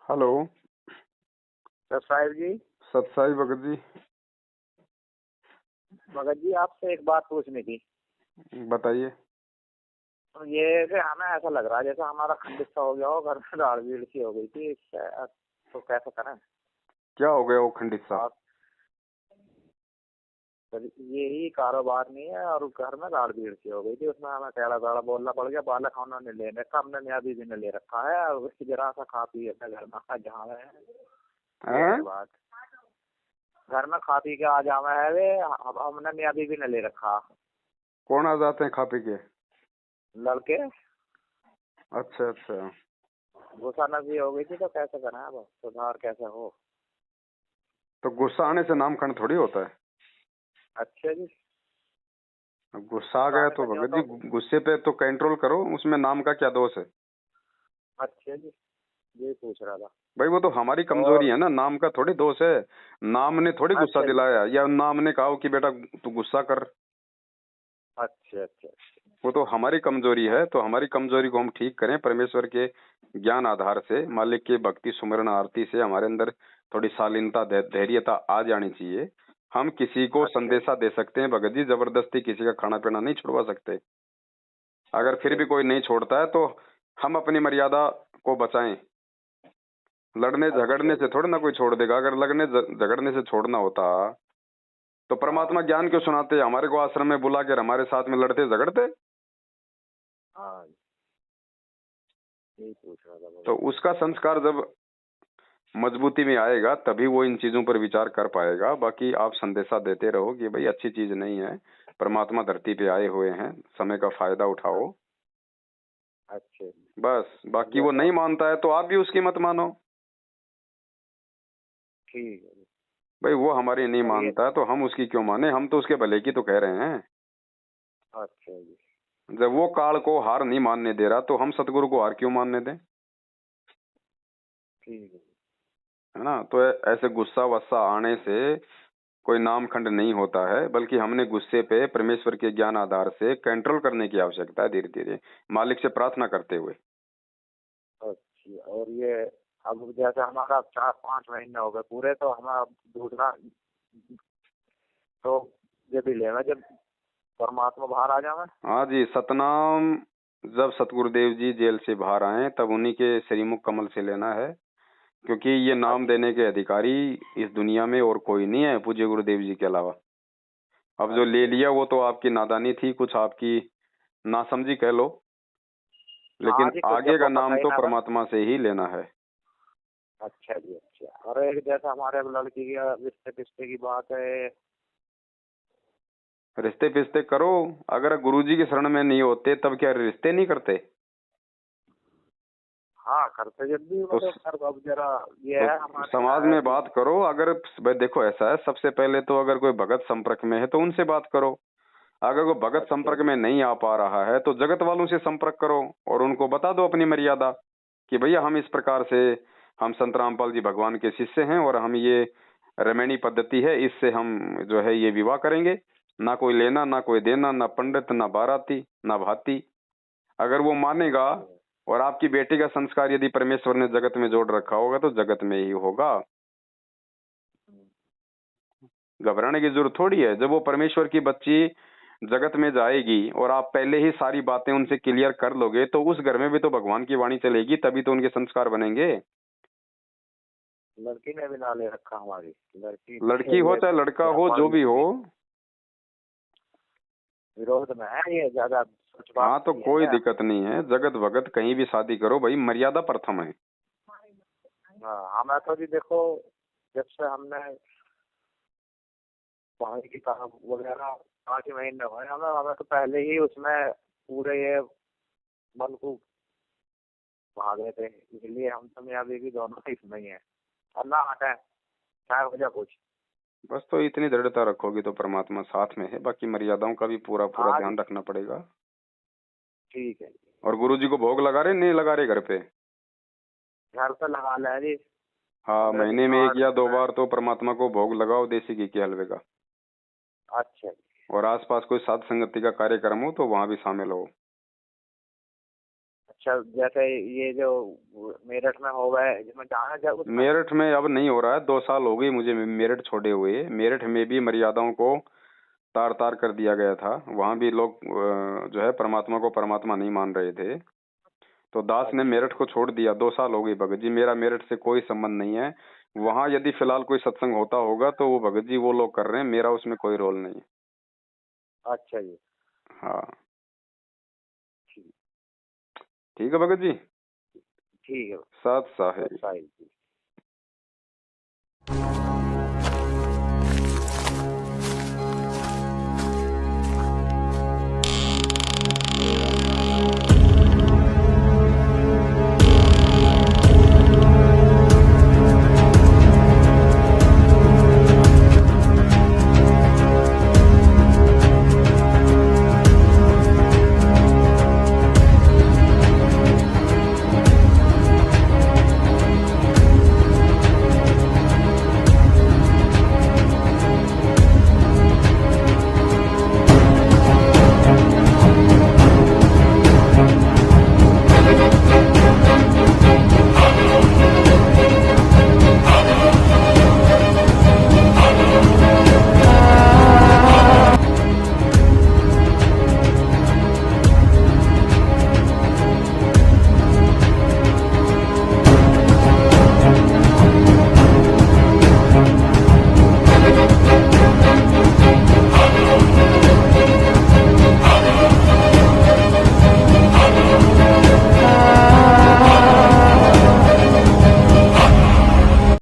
Hello. तो साहिब जी। सतसाई भगत जी। भगत जी आपसे एक बात पूछनी थी। बताइए। तो ये कि हमें ऐसा लग रहा है जैसे हमारा खंडित सा हो गया हो, घर में दाढ़ भीड़ सी हो गई थी इससे, तो कैसे करें? क्या हो गया वो खंडित सा? और तो यही कारोबार नहीं है और घर में दाढ़ भीड़ सी हो गई थी, उसमें हमें टेढ़ा दाढ़ा बोलना पड़ गया। बालक उन्होंने ले रखा, हमने नया बीवी ने ले रखा है और जरा सा खा पी अपने घर में जहाँ है। ये हैं? है बात। घर में खा पी के आ जावे है वे, हमने नया बीवी ने ले रखा। कौन आ जाते हैं खा पी के? लड़के। अच्छा अच्छा। गुस्सा नशी हो गई थी, तो कैसे करें अब, सुधार कैसे हो? तो गुस्सा आने से नामखंड थोड़ी होता है। अच्छा जी। अब गुस्सा आ गुस्सा गया आने तो से नहीं भगत होता? जी गुस्से पे तो कंट्रोल करो, उसमें नाम का क्या दोष है? अच्छा जी, ये पूछ रहा था। भाई वो तो हमारी कमजोरी और है ना, नाम का थोड़ी दोष है। नाम ने थोड़ी गुस्सा अच्छा जी। दिलाया या नाम ने कहा कि बेटा तू गुस्सा कर। अच्छा अच्छा। वो तो हमारी कमजोरी है, तो हमारी कमजोरी को हम ठीक करें परमेश्वर के ज्ञान आधार से, मालिक की भक्ति सुमरन आरती से हमारे अंदर थोड़ी शालीनता धैर्यता आ जानी चाहिए। हम किसी को अच्छा जी। संदेशा दे सकते हैं भगत जी, जबरदस्ती किसी का खाना पीना नहीं छुड़वा सकते। अगर फिर अच्छा भी जी। कोई नहीं छोड़ता है तो हम अपनी मर्यादा को बचाएं। लड़ने अच्छा झगड़ने जी। से थोड़ी ना कोई छोड़ देगा। अगर लगने झगड़ने से छोड़ना होता तो हाँ परमात्मा ज्ञान क्यों सुनाते? हमारे को आश्रम में बुला कर हमारे साथ में लड़ते झगड़ते? हाँ जी, यही पूछ रहा था तो भगत जी। उसका संस्कार जब मजबूती में आएगा तभी वो इन चीजों पर विचार कर पाएगा। बाकी आप संदेशा देते रहो कि भाई अच्छी चीज नहीं है, परमात्मा धरती पे आए हुए हैं, समय का फायदा उठाओ। अच्छा जी। बस अब बाकी वो जैसा नहीं मानता है तो आप भी उसकी मत मानो। ठीक है जी। भाई वो हमारी नहीं अब ये मानता है तो हम उसकी क्यों माने? हम तो उसके भले की तो कह रहे हैं। अच्छा जी। जब वो काल को हार नहीं मानने दे रहा तो हम सतगुरु को हार क्यों मानने दें? ठीक है। है ना? तो ऐसे गुस्सा वस्सा आने से कोई नामखंड नहीं होता है, बल्कि हमने गुस्से पे परमेश्वर के ज्ञान आधार से कंट्रोल करने की आवश्यकता है, धीरे धीरे मालिक से प्रार्थना करते हुए। अच्छा, और ये अब जैसे हमारा 4-5 महीने हो गए पूरे, तो हमारा दूसरा तो ये भी लेना जब परमात्मा बाहर आ जावे। हाँ जी, सतनाम। जब सतगुरुदेव जी जेल से बाहर आए तब उन्हीं के श्रीमुख कमल से लेना है, क्योंकि ये नाम अच्छा। देने के अधिकारी इस दुनिया में और कोई नहीं है पूज्य गुरुदेव जी के अलावा। अब जो ले अच्छा जी। लिया वो तो आपकी नादानी थी, कुछ आपकी नासमझी कह लो, हाँ लेकिन जी, कुछ आगे जब वो का पता नाम ही तो ना था। परमात्मा से ही लेना है। अच्छा जी। अच्छा, और एक जैसा हमारे अब लड़की की रिश्ते पिश्ते की बात है। रिश्ते पिश्ते करो। अगर गुरुजी की शरण में नहीं होते तब क्या रिश्ते नहीं करते? हाँ, करते जब भी तो मतलब सर, अब जरा ये तो है हमारे समाज यहाँ है में कि बात करो। अगर भाई देखो ऐसा है, सबसे पहले तो अगर कोई भगत संपर्क में है तो उनसे बात करो। अगर कोई भगत अच्छा संपर्क जी। में नहीं आ पा रहा है तो जगत वालों से संपर्क करो और उनको बता दो अपनी मर्यादा कि भैया हम इस प्रकार से, हम संत रामपाल जी भगवान के शिष्य हैं और हम ये रमैनी पद्धति है, इससे हम जो है ये विवाह करेंगे। ना कोई लेना ना कोई देना, ना पंडित ना बाराती ना भाती। अगर वो मानेगा अच्छा। और आपकी बेटी का संस्कार यदि परमेश्वर ने जगत में जोड़ रखा होगा तो जगत में ही होगा। घबराने की जरूरत थोड़ी है। जब वो परमेश्वर की बच्ची जगत में जाएगी और आप पहले ही सारी बातें उनसे क्लियर कर लोगे तो उस घर में भी तो भगवान की वाणी चलेगी, तभी तो उनके संस्कार बनेंगे। लड़की ने भी ना ले रखा हमारी। लड़की लड़की हो ये चाहे लड़का क्या हो, पढ़ जो भी लिख हो। के विरोध में है, ये ज्यादा सच बात हाँ तो नहीं कोई है। दिक्कत नहीं है, जगत भगत कहीं भी शादी करो, भाई मर्यादा प्रथम है। हाँ, हमें तो जी देखो, जब से हमने वहाँ की किताब वगैरह 5 महीने हुए हमें, हमें तो पहले ही उसमें पूरे ये मन को भाग रहे थे, इसलिए हम तो मियाँ बीवी दोनों ही इसमें ही है। और ना हटे चाहे हो जाए कुछ। बस तो इतनी दृढ़ता रखोगी तो परमात्मा साथ में है। बाकी मर्यादाओं का भी पूरा पूरा हाँ जी। ध्यान रखना पड़ेगा। ठीक है। और गुरु जी को भोग लगा रहे नहीं लगा रहे घर पे? घर पे लगा ले जी। हाँ, 15 दिन महीने में 1 या 2 में। बार तो परमात्मा को भोग लगाओ देसी घी के हलवे का। अच्छा जी। और आसपास कोई साध संगति का कार्यक्रम हो तो वहां भी शामिल हो। अच्छा, जैसे ये जो मेरठ में हो गए, इसमें जाना क्या उसमें? मेरठ में अब नहीं हो रहा है, 2 साल हो गई मुझे मेरठ छोड़े हुए। मेरठ में भी मर्यादाओं को तार तार कर दिया गया था। वहां भी लोग जो है परमात्मा को परमात्मा नहीं मान रहे थे। तो दास ने अच्छा मेरठ को छोड़ दिया। 2 साल हो गई भगत जी, मेरा मेरठ से कोई संबंध नहीं है। वहां यदि फिलहाल कोई सत्संग होता होगा तो वो भगत जी वो लोग कर रहे हैं, मेरा उसमें कोई रोल नहीं है। अच्छा जी। हाँ ठीक। ठीक है भगत जी। ठीक है। साथ साहेब। साहिल जी।